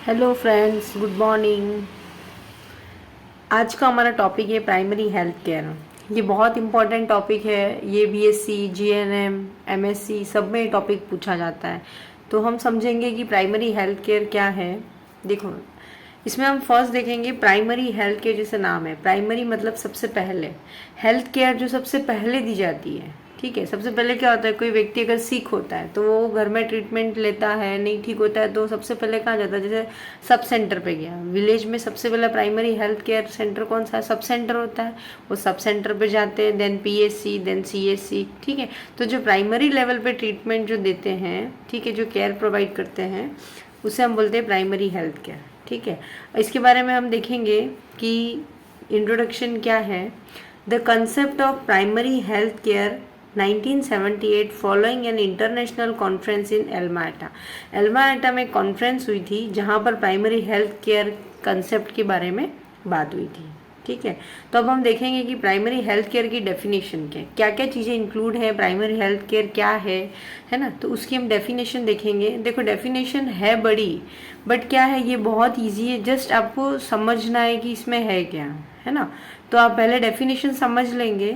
Hello friends, good morning. आज का हमारा टॉपिक है प्राइमरी हेल्थ केयर। ये बहुत इम्पॉर्टेंट टॉपिक है। ये बीएससी, जीएनएम, एमएससी सब में टॉपिक पूछा जाता है। तो हम समझेंगे कि प्राइमरी हेल्थ केयर क्या है। देखो, इसमें हम फर्स्ट देखेंगे प्राइमरी हेल्थ केयर। जैसे नाम है, प्राइमरी मतलब सबसे पहले, हेल्थ केयर जो सबसे पहले दी जाती है। ठीक है, सबसे पहले क्या होता है, कोई व्यक्ति अगर सिक होता है तो वो घर में ट्रीटमेंट लेता है, नहीं ठीक होता है तो सबसे पहले कहाँ जाता है, जैसे सब सेंटर पे गया। विलेज में सबसे पहले प्राइमरी हेल्थ केयर सेंटर कौन सा है, सब सेंटर होता है। वो सब सेंटर पे जाते हैं, देन पीएचसी, देन सीएचसी। ठीक है, तो जो प्राइमरी लेवल पे ट्रीटमेंट जो देते हैं, ठीक है, जो केयर प्रोवाइड करते हैं, उसे हम बोलते हैं प्राइमरी हेल्थ केयर। ठीक है, इसके बारे में हम देखेंगे कि इंट्रोडक्शन क्या है। The concept of primary health care 1978 following an international conference in Alma Ata. Alma Ata में कॉन्फ्रेंस हुई थी जहाँ पर प्राइमरी हेल्थ केयर कंसेप्ट के बारे में बात हुई थी। ठीक है, तो अब हम देखेंगे कि प्राइमरी हेल्थ केयर की डेफिनेशन क्या क्या चीज़ें इंक्लूड है, प्राइमरी हेल्थ केयर क्या है ना। तो उसकी हम डेफिनेशन देखेंगे। देखो, डेफिनेशन है बड़ी, बट क्या है, ये बहुत इजी है। जस्ट आपको समझना है कि इसमें है क्या, है ना। तो आप पहले डेफिनेशन समझ लेंगे,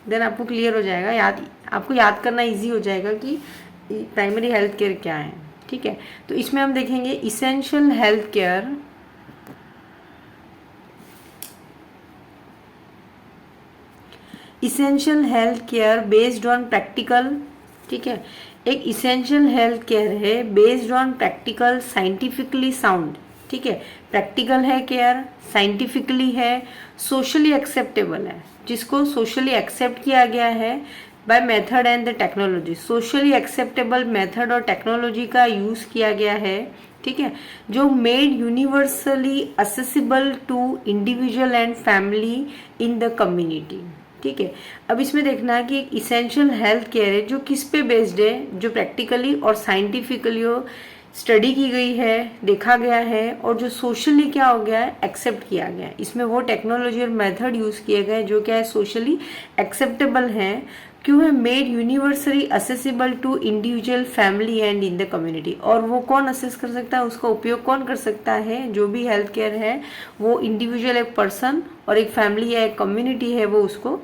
देन आपको क्लियर हो जाएगा, आपको याद करना इजी हो जाएगा कि प्राइमरी हेल्थ केयर क्या है। ठीक है, तो इसमें हम देखेंगे essential health care. Essential health care based on practical. ठीक है, एक इसेंशियल हेल्थ केयर है based on practical, scientifically sound. ठीक है, प्रैक्टिकल है केयर, साइंटिफिकली है, सोशली एक्सेप्टेबल है, जिसको सोशली एक्सेप्ट किया गया है by method and the technology. Socially acceptable method और टेक्नोलॉजी का यूज किया गया है। ठीक है, जो made universally accessible to individual and family in the community. ठीक है, अब इसमें देखना है कि एक इसेंशियल हेल्थ केयर है जो किस पे बेस्ड है, जो प्रैक्टिकली और साइंटिफिकली स्टडी की गई है, देखा गया है, और जो सोशली क्या हो गया है, एक्सेप्ट किया गया है। इसमें वो टेक्नोलॉजी और मेथड यूज किए गए जो क्या है, सोशली एक्सेप्टेबल है। क्यों है, made universally accessible to individual, family and in the community. और वो कौन असेस कर सकता है, उसका उपयोग कौन कर सकता है, जो भी हेल्थ केयर है वो इंडिविजुअल, एक पर्सन, और एक फैमिली या एक कम्युनिटी है, वो उसको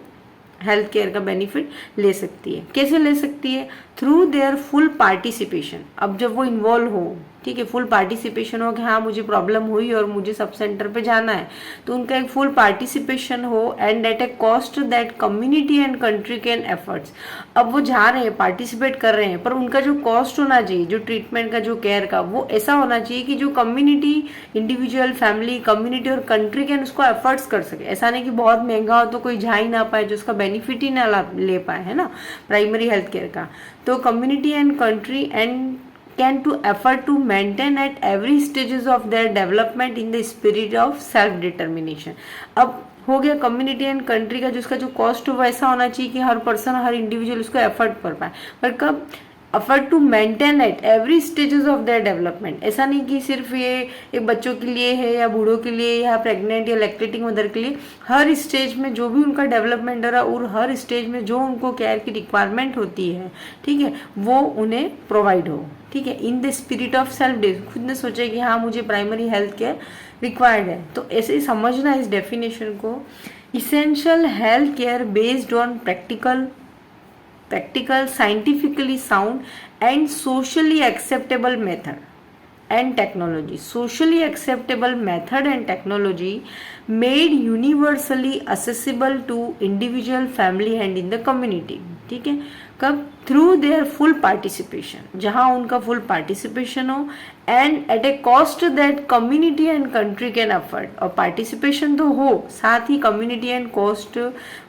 हेल्थ केयर का बेनिफिट ले सकती है। कैसे ले सकती है, थ्रू देयर फुल पार्टिसिपेशन। अब जब वो इन्वॉल्व हो, ठीक है, फुल पार्टिसिपेशन हो कि हाँ मुझे प्रॉब्लम हुई और मुझे सब सेंटर पे जाना है, तो उनका एक फुल पार्टिसिपेशन हो, and at a cost that community and country can efforts. अब वो जा रहे हैं, पार्टिसिपेट कर रहे हैं, पर उनका जो कॉस्ट होना चाहिए, जो ट्रीटमेंट का, जो केयर का, वो ऐसा होना चाहिए कि जो कम्युनिटी, इंडिविजुअल, फैमिली, कम्युनिटी और कंट्री कैन उसको एफर्ट्स कर सके। ऐसा नहीं कि बहुत महंगा हो तो कोई जा ही ना पाए, जो उसका बेनिफिट ही ना ले पाए, है ना, प्राइमरी हेल्थ केयर का। तो community and country and can to effort to maintain at every stages of their development in the spirit of self determination। अब हो गया कम्युनिटी एंड कंट्री का, जिसका जो कॉस्ट हो वैसा होना चाहिए कि हर पर्सन, हर इंडिविजुअल उसको एफर्ट कर पाए। पर कब, effort to maintain at every stages of their development. ऐसा नहीं कि सिर्फ ये एक बच्चों के लिए है या बूढ़ों के लिए या प्रेग्नेंट या लैक्टेटिंग मदर के लिए, हर स्टेज में जो भी उनका डेवलपमेंट हो रहा है और हर स्टेज में जो उनको केयर की रिक्वायरमेंट होती है, ठीक है, वो उन्हें प्रोवाइड हो। ठीक है, in the spirit of self day, खुद ने सोचे कि हाँ मुझे प्राइमरी हेल्थ केयर रिक्वायर्ड है। तो ऐसे ही समझना इस डेफिनेशन को। Essential health care based on practical, scientifically sound and socially acceptable method and technology. Socially acceptable method and technology made universally accessible to individual, family and in the community। ठीक है, कब, through their full participation, जहां उनका full participation हो, and at a cost that community and country can afford. और participation तो हो, साथ ही कम्युनिटी एंड कॉस्ट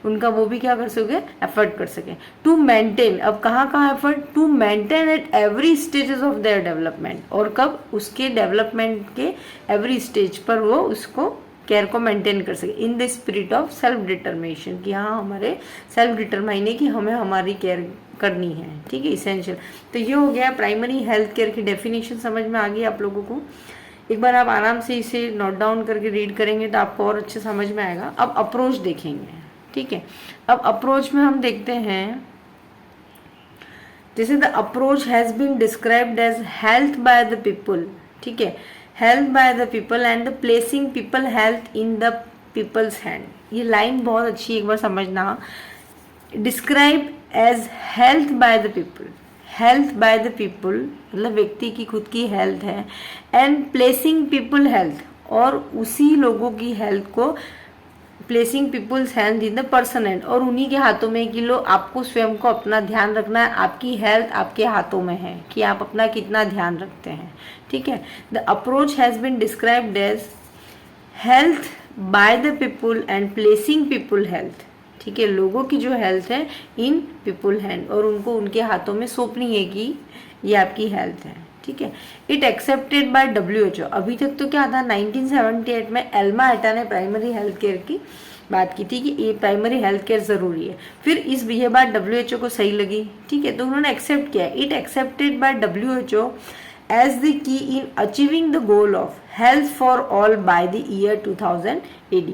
उनका वो भी क्या कर सके, एफर्ट कर सके। टू मेंटेन, अब कहाँ कहाँ effort, to maintain at every stages of their development. और कब, उसके डेवलपमेंट के एवरी स्टेज पर वो उसको केयर को मेंटेन कर सके, in the spirit of self determination, कि हाँ हमारे सेल्फ डिटरमाइन है कि हमें हमारी केयर करनी है। ठीक है, इसेंशियल। तो ये हो गया प्राइमरी हेल्थ केयर की डेफिनेशन। समझ में आ गई आप लोगों को। एक बार आप आराम से इसे नोट डाउन करके रीड करेंगे तो आपको और अच्छे समझ में आएगा। अब अप्रोच देखेंगे। ठीक है, अब अप्रोच में हम देखते हैं, जैसे the approach has been described as health by the people. ठीक है, health by the people and the placing people health in the people's hand. ये लाइन बहुत अच्छी, एक बार समझना। Describe as health by the people, health by the people मतलब व्यक्ति की खुद की हेल्थ है, एंड प्लेसिंग पीपल हेल्थ और उसी लोगों की हेल्थ को, placing people's health in the person hand और उन्हीं के हाथों में कि लो आपको स्वयं को अपना ध्यान रखना है, आपकी हेल्थ आपके हाथों में है कि आप अपना कितना ध्यान रखते हैं, ठीक है। The approach has been described as health by the people and placing people health, ठीक है, लोगों की जो हेल्थ है इन पीपल हैंड और उनको उनके हाथों में सौंपनी है कि ये आपकी हेल्थ है, ठीक है। It accepted by WHO। अभी तक तो क्या था, 1978 में एल्मा एटा ने प्राइमरी हेल्थ केयर की बात की थी कि ये प्राइमरी हेल्थ केयर जरूरी है। फिर ये बात WHO को सही लगी, ठीक है, तो उन्होंने एक्सेप्ट किया। It accepted by WHO as the key in achieving the goal of health for all by the year 2000 AD।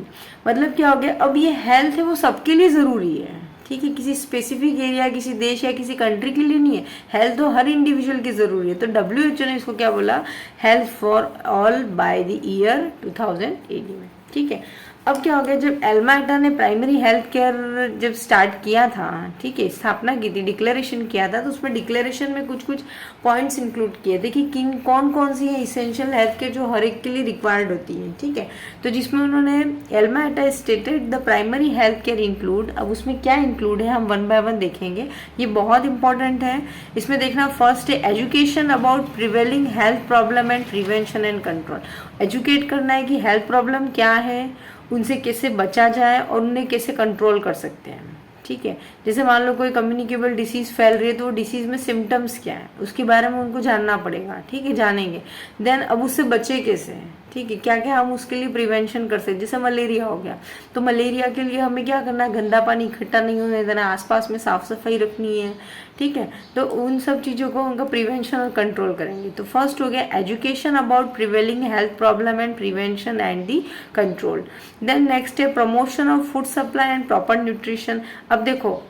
मतलब क्या हो गया, अब ये हेल्थ है वो सबके लिए ज़रूरी है, ठीक है, किसी स्पेसिफिक एरिया, किसी देश या किसी कंट्री के लिए नहीं है, हेल्थ तो हर इंडिविजुअल की ज़रूरी है। तो WHO ने इसको क्या बोला, health for all by the year 2000 AD में, ठीक है। अब क्या हो गया, जब एल्मा एटा ने प्राइमरी हेल्थ केयर जब स्टार्ट किया था, ठीक है, स्थापना की थी, डिक्लेरेशन किया था, तो उसमें डिक्लेरेशन में कुछ कुछ पॉइंट्स इंक्लूड किए थे कि किन कौन कौन सी है इसेंशियल हेल्थ केयर जो हर एक के लिए रिक्वायर्ड होती है, ठीक है। तो जिसमें उन्होंने Elma Etah stated the primary health care include, अब उसमें क्या इंक्लूड है हम वन बाय वन देखेंगे, ये बहुत इंपॉर्टेंट है। इसमें देखना, फर्स्ट है education about prevailing health problem and prevention and control. Educate करना है कि हेल्थ प्रॉब्लम क्या है, उनसे कैसे बचा जाए और उन्हें कैसे कंट्रोल कर सकते हैं, ठीक है। जैसे मान लो कोई कम्युनिकेबल डिसीज फैल रही है, तो वो डिसीज में सिम्टम्स क्या है उसके बारे में उनको जानना पड़ेगा, ठीक है, जानेंगे। देन अब उससे बचे कैसे, ठीक है, क्या क्या हम उसके लिए प्रिवेंशन कर सकते। जैसे मलेरिया हो गया, तो मलेरिया के लिए हमें क्या करना है, गंदा पानी इकट्ठा नहीं होने देना, आसपास में साफ सफाई रखनी है, ठीक है। तो उन सब चीज़ों को उनका प्रिवेंशन और कंट्रोल करेंगे। तो फर्स्ट हो गया education about prevailing health problem and prevention and the control. Then next है promotion of food supply and proper nutrition. अब देखो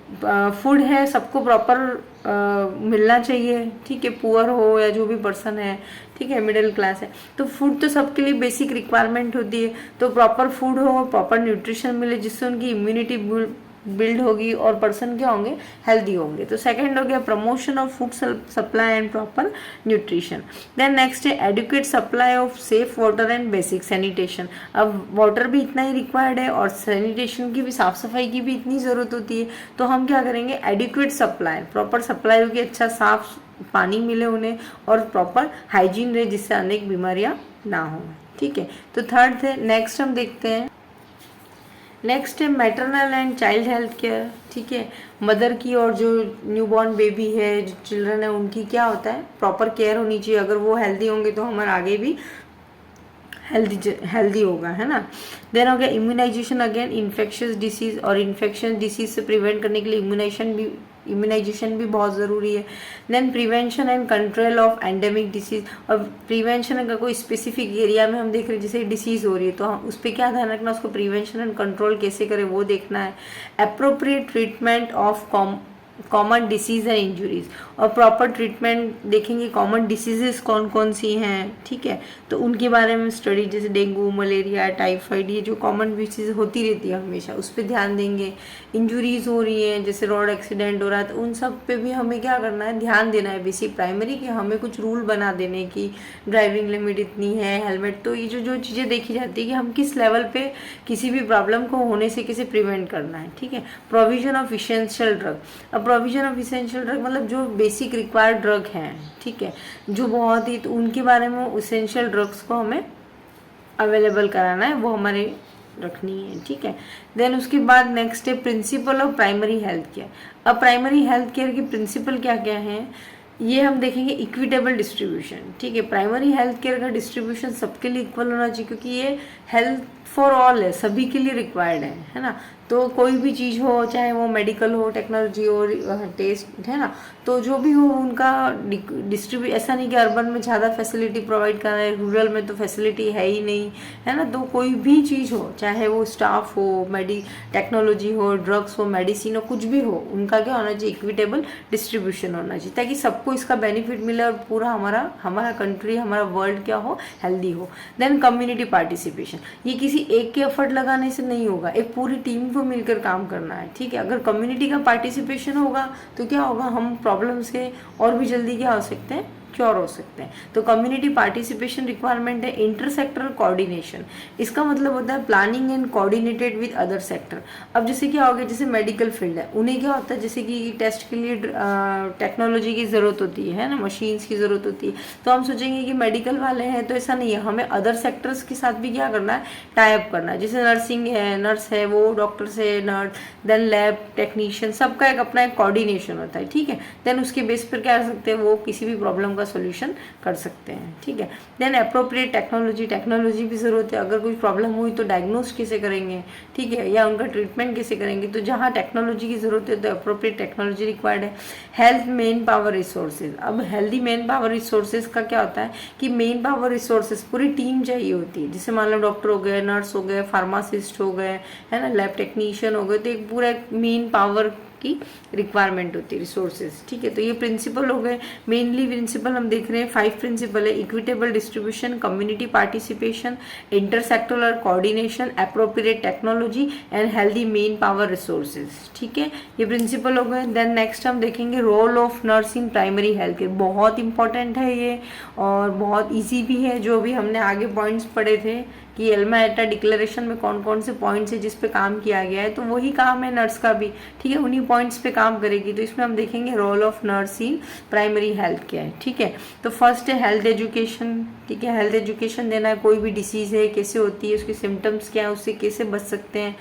फूड है सबको प्रॉपर मिलना चाहिए, ठीक है, पुअर हो या जो भी पर्सन है, ठीक है, मिडिल क्लास है, तो फूड तो सबके लिए बेसिक रिक्वायरमेंट होती है। तो प्रॉपर फूड हो, प्रॉपर न्यूट्रिशन मिले जिससे उनकी इम्यूनिटी बिल्ड होगी और पर्सन क्या होंगे, हेल्दी होंगे। तो सेकंड हो गया promotion of food supply and proper nutrition. Then next है adequate supply of safe water and basic sanitation. अब वाटर भी इतना ही रिक्वायर्ड है और सैनिटेशन की भी, साफ सफाई की भी इतनी ज़रूरत होती है। तो हम क्या करेंगे, एडुकेट सप्लाई, प्रॉपर सप्लाई होगी, अच्छा साफ पानी मिले उन्हें और प्रॉपर हाइजीन रहे जिससे अनेक बीमारियां ना हो, ठीक है। तो थर्ड है, नेक्स्ट हम देखते हैं, नेक्स्ट है maternal and child health care, ठीक है। मदर की और जो न्यूबॉर्न बेबी है, जो चिल्ड्रन है, उनकी क्या होता है, प्रॉपर केयर होनी चाहिए। अगर वो हेल्दी होंगे तो हमारे आगे भी हेल्दी होगा, है ना। देन हो गया इम्यूनाइजेशन, अगेन इन्फेक्शियस डिसीज और इन्फेक्शन डिसीज से प्रिवेंट करने के लिए इम्यूनाइजेशन भी बहुत ज़रूरी है। Then prevention and control of endemic disease, और प्रिवेंशन अगर कोई स्पेसिफिक एरिया में हम देख रहे हैं जैसे डिसीज़ हो रही है तो हम उस पर क्या ध्यान रखना, उसको प्रिवेंशन एंड कंट्रोल कैसे करें वो देखना है। Appropriate treatment of common disease and injuries, और प्रॉपर ट्रीटमेंट देखेंगे कॉमन डिसीजेस कौन कौन सी हैं, ठीक है, तो उनके बारे में स्टडी, जैसे डेंगू, मलेरिया, टाइफाइड, ये जो कॉमन डिसीज होती रहती है हमेशा उस पर ध्यान देंगे। इंजुरीज हो रही हैं जैसे रोड एक्सीडेंट हो रहा है तो उन सब पे भी हमें क्या करना है, ध्यान देना है। बेसिक प्राइमरी कि हमें कुछ रूल बना देने की, ड्राइविंग लिमिट इतनी है, हेलमेट, तो ये जो चीज़ें देखी जाती है कि हम किस लेवल पे किसी भी प्रॉब्लम को होने से कैसे प्रिवेंट करना है, ठीक है। प्रोविजन ऑफ इसेंशियल ड्रग, अब प्रोविजन ऑफ इसेंशियल ड्रग मतलब जो बेसिक रिक्वायर्ड ड्रग हैं, ठीक है, जो बहुत ही, तो उनके बारे में इसेंशियल ड्रग्स को हमें अवेलेबल कराना है, वो हमारे रखनी है, ठीक है। देन उसके बाद नेक्स्ट है principle of primary health care. अब प्राइमरी हेल्थ केयर के प्रिंसिपल क्या क्या हैं ये हम देखेंगे। इक्विटेबल डिस्ट्रीब्यूशन, ठीक है, प्राइमरी हेल्थ केयर का डिस्ट्रीब्यूशन सबके लिए इक्वल होना चाहिए क्योंकि ये हेल्थ फॉर ऑल है, सभी के लिए रिक्वायर्ड है ना। तो कोई भी चीज़ हो, चाहे वो मेडिकल हो, टेक्नोलॉजी हो, टेस्ट है ना, तो जो भी हो उनका डिस्ट्रीब्यूट, ऐसा नहीं कि अर्बन में ज़्यादा फैसिलिटी प्रोवाइड कर रहे हैं, रूरल में तो फैसिलिटी है ही नहीं, है ना। तो कोई भी चीज़ हो, चाहे वो स्टाफ हो, टेक्नोलॉजी हो, ड्रग्स हो, मेडिसिन हो, कुछ भी हो, उनका क्या होना चाहिए, इक्विटेबल डिस्ट्रीब्यूशन होना चाहिए, ताकि सबको इसका बेनिफिट मिले और पूरा हमारा कंट्री, हमारा वर्ल्ड क्या हो, हेल्दी हो। देन कम्युनिटी पार्टिसिपेशन, ये किसी एक के एफर्ट लगाने से नहीं होगा, एक पूरी टीम को मिलकर काम करना है, ठीक है। अगर कम्युनिटी का पार्टिसिपेशन होगा तो क्या होगा, हम प्रॉब्लम से और भी जल्दी क्या हो सकते हैं, क्योर हो सकते हैं। तो कम्युनिटी पार्टिसिपेशन रिक्वायरमेंट है। इंटरसेक्टरल कोऑर्डिनेशन, इसका मतलब होता है planning and coordinated with other sector. अब जैसे क्या हो गया, जैसे मेडिकल फील्ड है, उन्हें क्या होता है, जैसे कि टेस्ट के लिए टेक्नोलॉजी की ज़रूरत होती है ना, मशीन्स की ज़रूरत होती है, तो हम सोचेंगे कि मेडिकल वाले हैं, तो ऐसा नहीं है, हमें अदर सेक्टर्स के साथ भी क्या करना है, टाइप करना है। जैसे नर्सिंग है, नर्स है, वो डॉक्टर से नर्स, देन लैब टेक्नीशियन, सबका एक अपना एक कोऑर्डिनेशन होता है, ठीक है। देन उसके बेस पर क्या कर सकते हैं, वो किसी भी प्रॉब्लम का सॉल्यूशन कर सकते हैं, ठीक है। देन अप्रोप्रिएट टेक्नोलॉजी, टेक्नोलॉजी भी ज़रूरत है। अगर कोई प्रॉब्लम हुई तो डायग्नोस कैसे करेंगे, ठीक है, या उनका ट्रीटमेंट कैसे करेंगे, तो जहाँ टेक्नोलॉजी की ज़रूरत है तो अप्रोप्रिएट टेक्नोलॉजी रिक्वायर्ड है। हेल्थ मेन पावर रिसोर्सेज, अब हेल्दी मेन पावर रिसोर्सेज का क्या होता है कि मेन पावर रिसोर्सेज पूरी टीम चाहिए होती है। जैसे मान लो डॉक्टर हो गए, नर्स हो गए, फार्मासिस्ट हो गए, है ना, लैब टेक्नीशियन हो गए, तो एक पूरा मेन पावर की रिक्वायरमेंट होती है, रिसोर्सेज, ठीक है। तो ये प्रिंसिपल हो गए, मेनली प्रिंसिपल हम देख रहे हैं 5 प्रिंसिपल है। Equitable distribution, community participation, intersectoral coordination, appropriate technology and healthy manpower resources, ठीक है, ये प्रिंसिपल हो गए। देन नेक्स्ट हम देखेंगे role of nurse in primary health care, बहुत इंपॉर्टेंट है ये और बहुत ईजी भी है। जो भी हमने आगे पॉइंट्स पढ़े थे कि एल्मा एटा डिक्लेरेशन में कौन कौन से पॉइंट्स है जिस पे काम किया गया है, तो वही काम है नर्स का भी, ठीक है, उन्हीं पॉइंट्स पे काम करेगी। तो इसमें हम देखेंगे role of nurse in primary health care, ठीक है। तो फर्स्ट है हेल्थ एजुकेशन, ठीक है, हेल्थ एजुकेशन देना है, कोई भी डिसीज़ है कैसे होती है, उसके सिम्टम्स क्या है, उससे कैसे बच सकते हैं।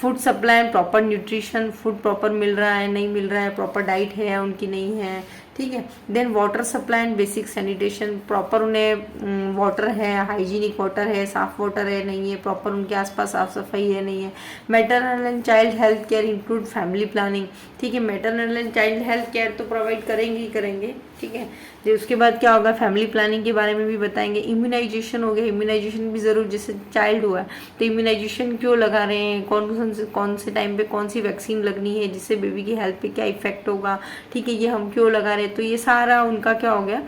Food supply and proper nutrition, food proper मिल रहा है नहीं मिल रहा है, प्रॉपर डाइट है या उनकी नहीं है, ठीक है। Then water supply and basic sanitation, proper उन्हें वाटर है, हाइजीनिक वाटर है, साफ वाटर है नहीं है, प्रॉपर उनके आसपास साफ सफाई है नहीं है। Maternal and child health care include family planning, ठीक है, maternal and child health care तो प्रोवाइड करेंगे ही करेंगे, ठीक है। तो उसके बाद क्या होगा, फैमिली प्लानिंग के बारे में भी बताएंगे। इम्यूनाइजेशन हो गया, इम्यूनाइजेशन भी ज़रूर, जैसे चाइल्ड हुआ है तो इम्यूनाइजेशन क्यों लगा रहे हैं, कौन से टाइम पे कौन सी वैक्सीन लगनी है, जिससे बेबी की हेल्थ पे क्या इफेक्ट होगा, ठीक है, ये हम क्यों लगा रहे हैं, तो ये सारा उनका क्या हो गया,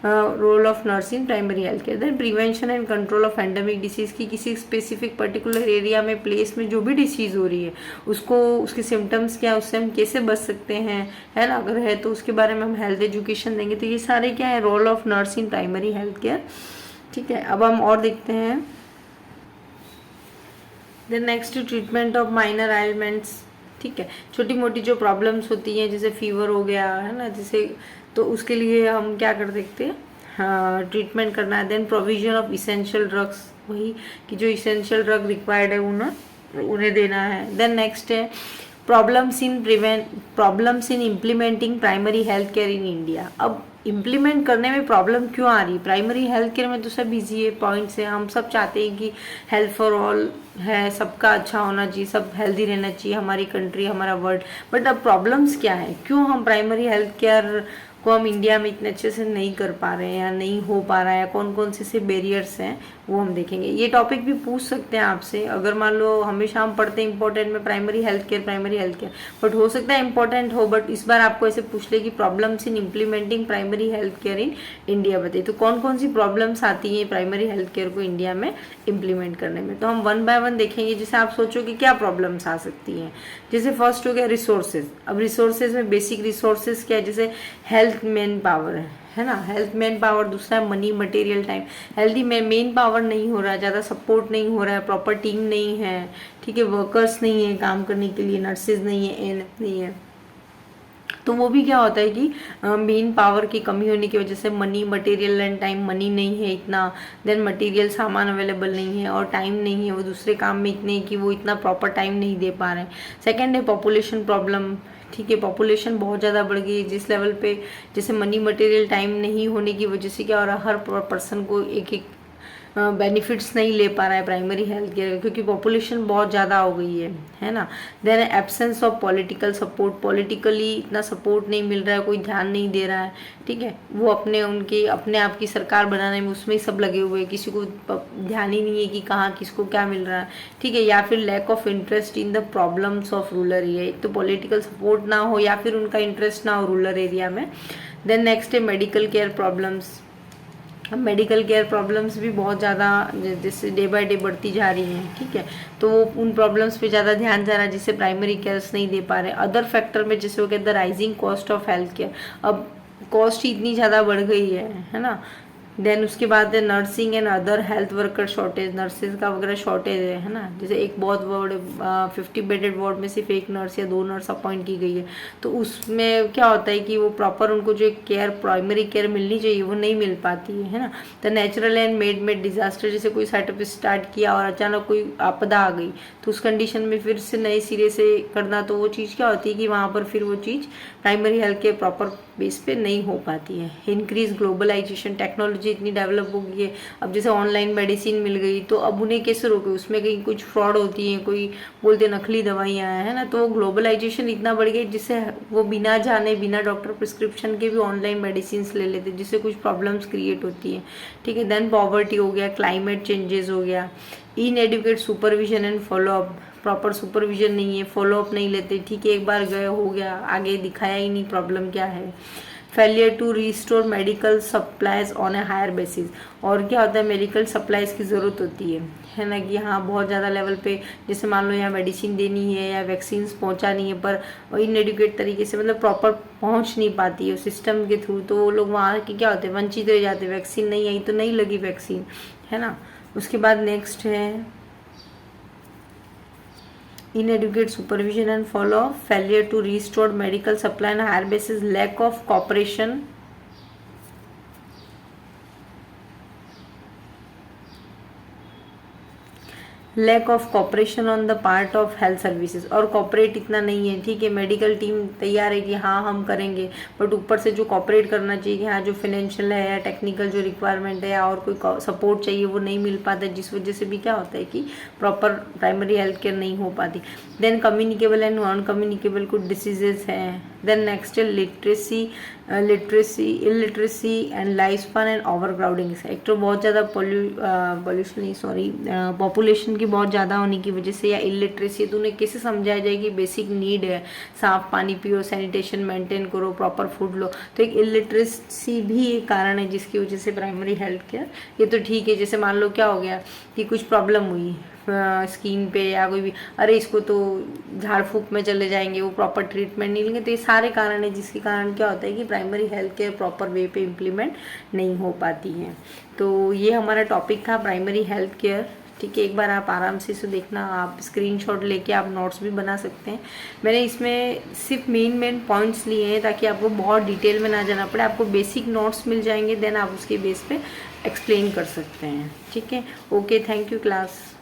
role of nurse in primary health care. Then prevention and control of endemic disease की, किसी स्पेसिफिक पर्टिकुलर एरिया में, प्लेस में जो भी डिसीज हो रही है उसको, उसके सिम्टम्स क्या है, उससे हम कैसे बच सकते हैं, है ना, अगर है तो उसके बारे में हम हेल्थ एजुकेशन देंगे। तो ये सारे क्या है, role of nurse in primary health care, ठीक है। अब हम और देखते हैं, then next treatment of minor ailments, ठीक है, छोटी मोटी जो प्रॉब्लम्स होती हैं जैसे फीवर हो गया, है ना, जैसे, तो उसके लिए हम क्या कर सकते हैं, हाँ, ट्रीटमेंट करना है। Then provision of essential drugs, वही कि जो इसेंशियल ड्रग रिक्वायर्ड है उन्हें देना है। देन नेक्स्ट है problems in implementing primary health care in India. अब इम्प्लीमेंट करने में प्रॉब्लम क्यों आ रही, प्राइमरी हेल्थ केयर में तो सब इजी है, पॉइंट्स है, हम सब चाहते हैं कि हेल्थ फॉर ऑल है, सबका अच्छा होना चाहिए, सब हेल्दी रहना चाहिए, हमारी कंट्री, हमारा वर्ल्ड। बट अब प्रॉब्लम्स क्या है, क्यों हम प्राइमरी हेल्थ केयर को हम इंडिया में इतने अच्छे से नहीं कर पा रहे हैं या नहीं हो पा रहा है, कौन कौन से बैरियर्स हैं वो हम देखेंगे। ये टॉपिक भी पूछ सकते हैं आपसे, अगर मान लो हमेशा हम पढ़ते हैं इंपॉर्टेंट में प्राइमरी हेल्थ केयर, बट हो सकता है इंपॉर्टेंट हो, बट इस बार आपको ऐसे पूछ ले कि problems in implementing primary health care in India बताइए, तो कौन कौन सी प्रॉब्लम्स आती हैं प्राइमरी हेल्थ केयर को इंडिया में इम्प्लीमेंट करने में। तो हम 1 बाय 1 देखेंगे, जैसे आप सोचो कि क्या प्रॉब्लम्स आ सकती हैं। जैसे फर्स्ट हो गया रिसोर्सेज। अब रिसोर्सेज में बेसिक रिसोर्सेज क्या है, जैसे हेल्थ मेन पावर है ना, हेल्थ मेन पावर, दूसरा है मनी मटेरियल टाइम। हेल्दी में मेन पावर नहीं हो रहा है, ज़्यादा सपोर्ट नहीं हो रहा है, प्रॉपर टीम नहीं है, ठीक है, वर्कर्स नहीं है काम करने के लिए, नर्सेज नहीं है, एएनएम नहीं है, तो वो भी क्या होता है कि मेन पावर की कमी होने की वजह से money material and time, money नहीं है इतना, देन मटेरियल सामान अवेलेबल नहीं है और टाइम नहीं है, वो दूसरे काम में इतने कि वो इतना प्रॉपर टाइम नहीं दे पा रहे हैं। सेकेंड है पॉपुलेशन प्रॉब्लम, ठीक है, पॉपुलेशन बहुत ज़्यादा बढ़ गई है, जिस लेवल पे जैसे मनी मटेरियल टाइम नहीं होने की वजह से क्या हो रहा है, हर पर्सन को एक एक बेनिफिट्स नहीं ले पा रहा है प्राइमरी हेल्थ केयर, क्योंकि पॉपुलेशन बहुत ज़्यादा हो गई है ना। Then absence of political support, politically इतना सपोर्ट नहीं मिल रहा है, कोई ध्यान नहीं दे रहा है, ठीक है। वो अपने आप की सरकार बनाने में उसमें ही सब लगे हुए हैं, किसी को ध्यान ही नहीं है कि कहाँ किसको क्या मिल रहा है, ठीक है। या फिर lack of interest in the problems of rural area, एक तो पॉलिटिकल सपोर्ट ना हो या फिर उनका इंटरेस्ट ना हो रूरल एरिया में। देन नेक्स्ट है मेडिकल केयर प्रॉब्लम्स। अब मेडिकल केयर प्रॉब्लम्स भी बहुत ज़्यादा जैसे डे बाय डे बढ़ती जा रही हैं, ठीक है। तो वो उन प्रॉब्लम्स पे ज़्यादा ध्यान जा रहा है जिससे प्राइमरी केयर्स नहीं दे पा रहे। अदर फैक्टर में जैसे हो गया the rising cost of health care, अब कॉस्ट ही इतनी ज़्यादा बढ़ गई है ना। देन उसके बाद है nursing and other health worker shortage, nurses का वगैरह शॉर्टेज है ना। जैसे एक बहुत वार्ड 50 बेडेड वार्ड में सिर्फ एक नर्स या 2 नर्स अपॉइंट की गई है, तो उसमें क्या होता है कि वो प्रॉपर उनको जो केयर प्राइमरी केयर मिलनी चाहिए वो नहीं मिल पाती है ना। तो नेचुरल एंड मेड डिजास्टर, जैसे कोई सेटअप स्टार्ट किया और अचानक कोई आपदा आ गई, तो उस कंडीशन में फिर से नए सिरे से करना, तो वो चीज़ क्या होती है कि वहाँ पर फिर वो चीज़ primary health care proper base पे नहीं हो पाती है। इंक्रीज ग्लोबलाइजेशन, टेक्नोलॉजी इतनी डेवलप हो गई है, अब जैसे ऑनलाइन मेडिसिन मिल गई, तो अब उन्हें कैसे रोके, उसमें कहीं कुछ फ्रॉड होती है, कोई बोलते नकली दवाइयाँ है ना। तो ग्लोबलाइजेशन इतना बढ़ गया जिससे वो बिना जाने बिना डॉक्टर प्रिस्क्रिप्शन के भी ऑनलाइन मेडिसिन ले लेते, जिससे कुछ प्रॉब्लम्स क्रिएट होती है, ठीक है। देन पॉवर्टी हो गया, क्लाइमेट चेंजेस हो गया, inadequate supervision and follow up, proper supervision नहीं है, फॉलोअप नहीं लेते, ठीक है, एक बार गए हो गया, आगे दिखाया ही नहीं प्रॉब्लम क्या है। Failure to restore medical supplies on a higher basis, और क्या होता है मेडिकल सप्लाईज की ज़रूरत होती है ना, कि हाँ बहुत ज़्यादा लेवल पे जैसे मान लो यहाँ मेडिसिन देनी है या वैक्सीन्स पहुँचानी है, पर इनएडुकेट तरीके से मतलब प्रॉपर पहुँच नहीं पाती है सिस्टम के थ्रू, तो वो लोग वहाँ के क्या होते हैं वंचित रह जाते हैं। वैक्सीन नहीं आई तो नहीं लगी वैक्सीन, है ना। उसके बाद नेक्स्ट है inadequate supervision and follow-up, failure to restore medical supply on a higher basis, lack of cooperation, lack of cooperation on the part of health services, और कॉपरेट इतना नहीं है, ठीक है। मेडिकल टीम तैयार है कि हाँ हम करेंगे, बट ऊपर से जो कॉपरेट करना चाहिए कि हाँ जो फाइनेंशियल है या टेक्निकल जो रिक्वायरमेंट है या और कोई सपोर्ट चाहिए वो नहीं मिल पाता, जिस वजह से भी क्या होता है कि प्रॉपर प्राइमरी हेल्थ केयर नहीं हो पाती। Then communicable and non communicable कुछ डिसीजेज हैं। देन नेक्स्ट है illiteracy and life span and overcrowding. एक तो बहुत ज़्यादा पॉपुलेशन की बहुत ज़्यादा होने की वजह से या इलिटरेसी, तो उन्हें कैसे समझाया जाए कि बेसिक नीड है, साफ पानी पियो, सैनिटेशन मेंटेन करो, प्रॉपर फूड लो, तो एक इलिटरेसी भी एक कारण है जिसकी वजह से प्राइमरी हेल्थ केयर ये तो ठीक है। जैसे मान लो क्या हो गया कि कुछ प्रॉब्लम हुई स्किन पे या कोई भी, अरे इसको तो झाड़ फूक में चले जाएंगे, वो प्रॉपर ट्रीटमेंट नहीं लेंगे, तो ये सारे कारण है जिसके कारण क्या होता है कि primary health care proper way पे इम्प्लीमेंट नहीं हो पाती है। तो ये हमारा टॉपिक था प्राइमरी हेल्थ केयर, ठीक है। एक बार आप आराम से इसे देखना, आप स्क्रीनशॉट लेके आप नोट्स भी बना सकते हैं। मैंने इसमें सिर्फ मेन पॉइंट्स लिए हैं ताकि आपको बहुत डिटेल में ना जाना पड़े, आपको बेसिक नोट्स मिल जाएंगे, देन आप उसके बेस पे एक्सप्लेन कर सकते हैं, ठीक है। Okay, thank you class.